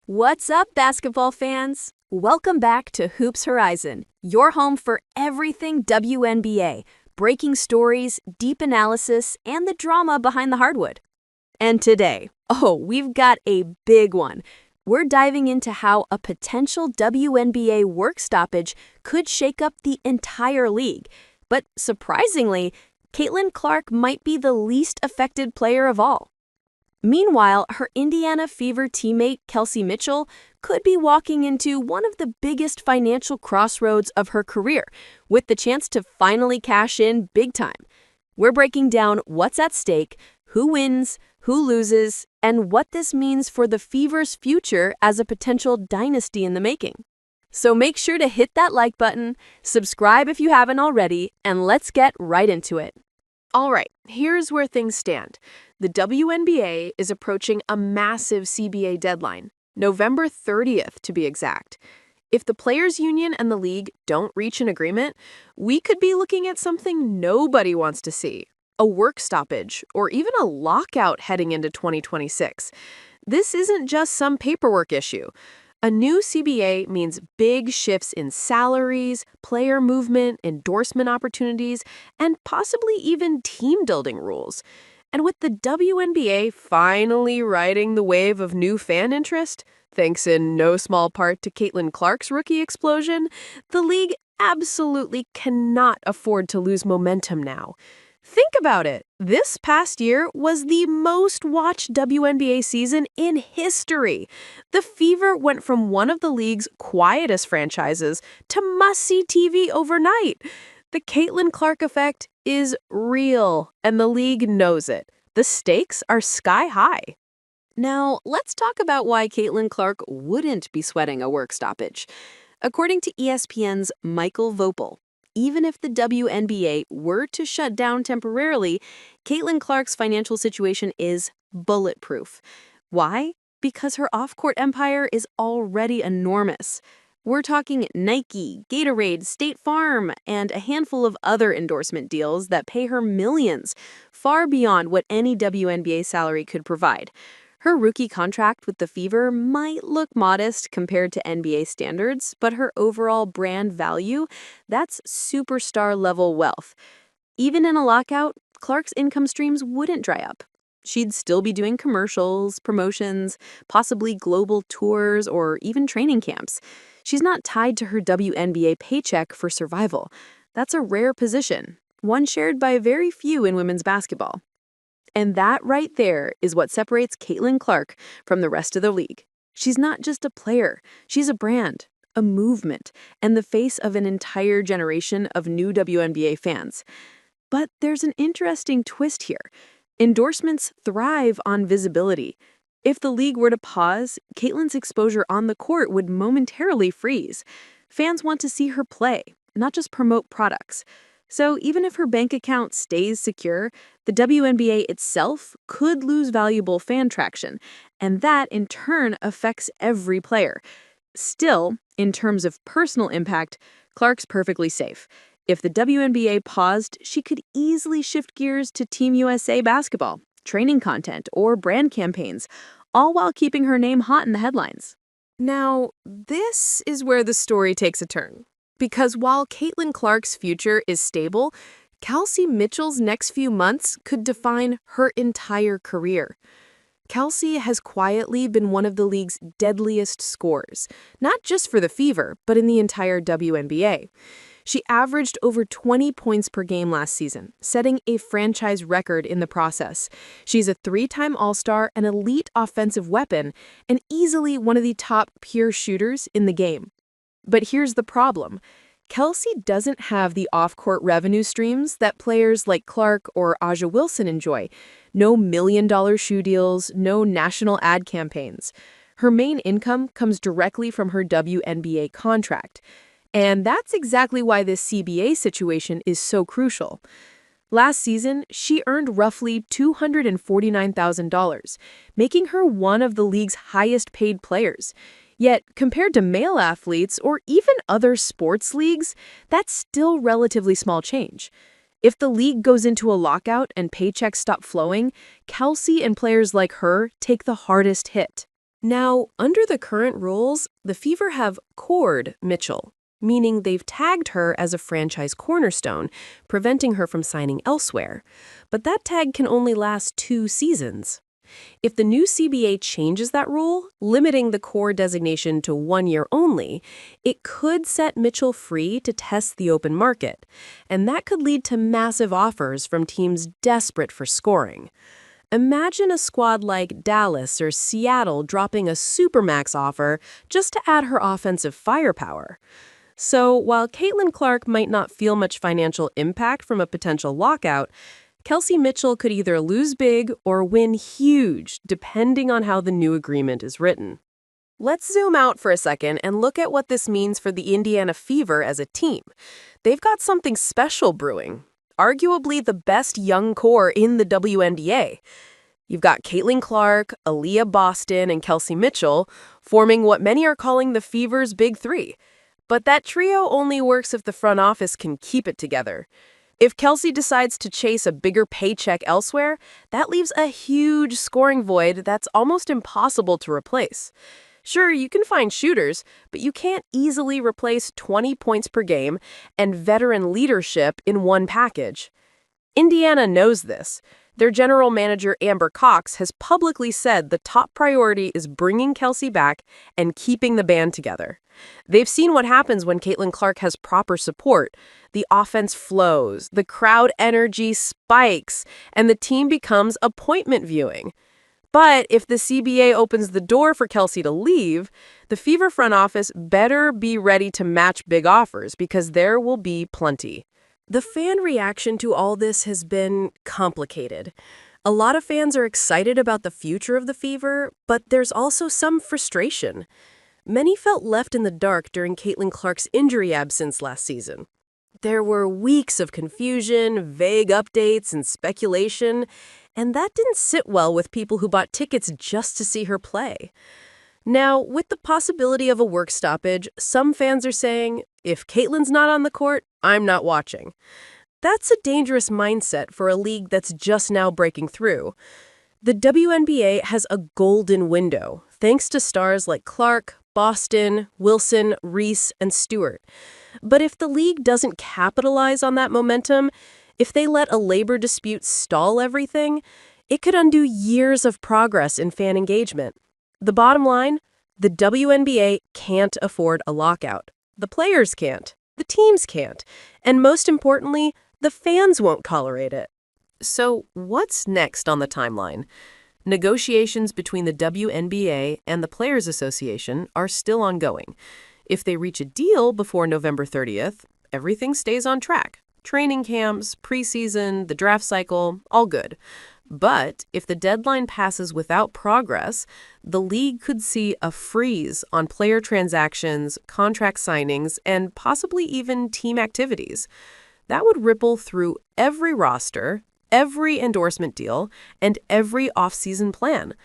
What's up, basketball fans? Welcome back to Hoops Horizon, your home for everything WNBA, breaking stories, deep analysis, and the drama behind the hardwood. And today, we've got a big one. We're diving into how a potential WNBA work stoppage could shake up the entire league. But surprisingly, Caitlin Clark might be the least affected player of all. Meanwhile, her Indiana Fever teammate Kelsey Mitchell could be walking into one of the biggest financial crossroads of her career, with the chance to finally cash in big time. We're breaking down what's at stake, who wins, who loses, and what this means for the Fever's future as a potential dynasty in the making. So make sure to hit that like button, subscribe if you haven't already, and let's get right into it. All right, here's where things stand. The WNBA is approaching a massive CBA deadline, November 30th to be exact. If the Players' Union and the league don't reach an agreement, we could be looking at something nobody wants to see, a work stoppage or even a lockout heading into 2026. This isn't just some paperwork issue. A new CBA means big shifts in salaries, player movement, endorsement opportunities, and possibly even team-building rules. And with the WNBA finally riding the wave of new fan interest, thanks in no small part to Caitlin Clark's rookie explosion, the league absolutely cannot afford to lose momentum now. Think about it. This past year was the most watched WNBA season in history. The Fever went from one of the league's quietest franchises to must-see TV overnight. The Caitlin Clark effect is real, and the league knows it. The stakes are sky high. Now, let's talk about why Caitlin Clark wouldn't be sweating a work stoppage. According to ESPN's Michael Vopel, even if the WNBA were to shut down temporarily, Caitlin Clark's financial situation is bulletproof. Why? Because her off-court empire is already enormous. We're talking Nike, Gatorade, State Farm, and a handful of other endorsement deals that pay her millions, far beyond what any WNBA salary could provide. Her rookie contract with the Fever might look modest compared to NBA standards, but her overall brand value, that's superstar-level wealth. Even in a lockout, Clark's income streams wouldn't dry up. She'd still be doing commercials, promotions, possibly global tours, or even training camps. She's not tied to her WNBA paycheck for survival. That's a rare position, one shared by very few in women's basketball. And that right there is what separates Caitlin Clark from the rest of the league. She's not just a player. She's a brand, a movement, and the face of an entire generation of new WNBA fans. But there's an interesting twist here. Endorsements thrive on visibility. If the league were to pause, Caitlin's exposure on the court would momentarily freeze. Fans want to see her play, not just promote products. So even if her bank account stays secure, the WNBA itself could lose valuable fan traction, and that in turn affects every player. Still, in terms of personal impact, Clark's perfectly safe. If the WNBA paused, she could easily shift gears to Team USA basketball, training content, or brand campaigns, all while keeping her name hot in the headlines. Now, this is where the story takes a turn. Because while Caitlin Clark's future is stable, Kelsey Mitchell's next few months could define her entire career. Kelsey has quietly been one of the league's deadliest scorers, not just for the Fever, but in the entire WNBA. She averaged over 20 points per game last season, setting a franchise record in the process. She's a three-time All-Star, an elite offensive weapon, and easily one of the top pure shooters in the game. But here's the problem. Kelsey doesn't have the off-court revenue streams that players like Clark or Aja Wilson enjoy. No million-dollar shoe deals, no national ad campaigns. Her main income comes directly from her WNBA contract. And that's exactly why this CBA situation is so crucial. Last season, she earned roughly $249,000, making her one of the league's highest-paid players. Yet, compared to male athletes or even other sports leagues, that's still relatively small change. If the league goes into a lockout and paychecks stop flowing, Kelsey and players like her take the hardest hit. Now, under the current rules, the Fever have cored Mitchell, meaning they've tagged her as a franchise cornerstone, preventing her from signing elsewhere. But that tag can only last 2 seasons. If the new CBA changes that rule, limiting the core designation to 1 year only, it could set Mitchell free to test the open market, and that could lead to massive offers from teams desperate for scoring. Imagine a squad like Dallas or Seattle dropping a supermax offer just to add her offensive firepower. So while Caitlin Clark might not feel much financial impact from a potential lockout, Kelsey Mitchell could either lose big or win huge, depending on how the new agreement is written. Let's zoom out for a second and look at what this means for the Indiana Fever as a team. They've got something special brewing, arguably the best young core in the WNBA. You've got Caitlin Clark, Aaliyah Boston, and Kelsey Mitchell, forming what many are calling the Fever's Big Three. But that trio only works if the front office can keep it together. If Kelsey decides to chase a bigger paycheck elsewhere, that leaves a huge scoring void that's almost impossible to replace. Sure, you can find shooters, but you can't easily replace 20 points per game and veteran leadership in one package. Indiana knows this. Their general manager, Amber Cox, has publicly said the top priority is bringing Kelsey back and keeping the band together. They've seen what happens when Caitlin Clark has proper support. The offense flows, the crowd energy spikes, and the team becomes appointment viewing. But if the CBA opens the door for Kelsey to leave, the Fever front office better be ready to match big offers because there will be plenty. The fan reaction to all this has been complicated. A lot of fans are excited about the future of the Fever, but there's also some frustration. Many felt left in the dark during Caitlin Clark's injury absence last season. There were weeks of confusion, vague updates, and speculation, and that didn't sit well with people who bought tickets just to see her play. Now, with the possibility of a work stoppage, some fans are saying, if Caitlin's not on the court, I'm not watching. That's a dangerous mindset for a league that's just now breaking through. The WNBA has a golden window, thanks to stars like Clark, Boston, Wilson, Reese, and Stewart. But if the league doesn't capitalize on that momentum, if they let a labor dispute stall everything, it could undo years of progress in fan engagement. The bottom line, the WNBA can't afford a lockout. The players can't. The teams can't. And most importantly, the fans won't tolerate it. So what's next on the timeline? Negotiations between the WNBA and the Players Association are still ongoing. If they reach a deal before November 30th, everything stays on track. Training camps, preseason, the draft cycle, all good. But if the deadline passes without progress, the league could see a freeze on player transactions, contract signings, and possibly even team activities. That would ripple through every roster, every endorsement deal, and every offseason plan.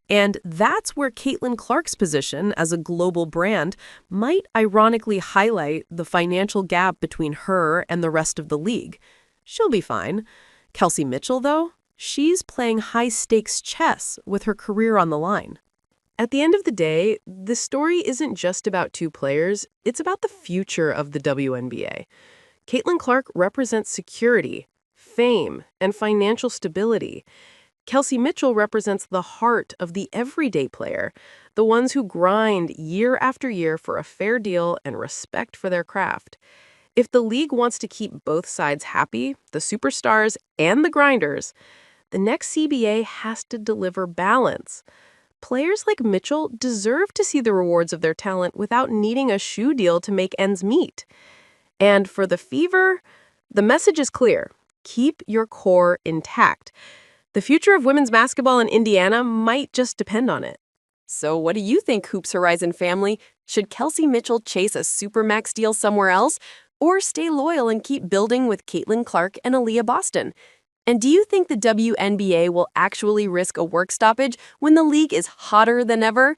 And that's where Caitlin Clark's position as a global brand might ironically highlight the financial gap between her and the rest of the league. She'll be fine. Kelsey Mitchell, though? She's playing high-stakes chess with her career on the line. At the end of the day, the story isn't just about two players, it's about the future of the WNBA. Caitlin Clark represents security, fame, and financial stability. Kelsey Mitchell represents the heart of the everyday player, the ones who grind year after year for a fair deal and respect for their craft. If the league wants to keep both sides happy, the superstars and the grinders, the next CBA has to deliver balance. Players like Mitchell deserve to see the rewards of their talent without needing a shoe deal to make ends meet. And for the Fever, the message is clear. Keep your core intact. The future of women's basketball in Indiana might just depend on it. So what do you think, Hoops Horizon family? Should Kelsey Mitchell chase a supermax deal somewhere else, or stay loyal and keep building with Caitlin Clark and Aaliyah Boston? And do you think the WNBA will actually risk a work stoppage when the league is hotter than ever?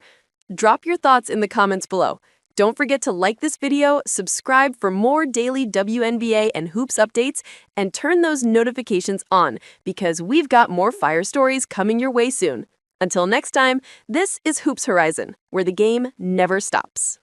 Drop your thoughts in the comments below. Don't forget to like this video, subscribe for more daily WNBA and Hoops updates, and turn those notifications on because we've got more fire stories coming your way soon. Until next time, this is Hoops Horizon, where the game never stops.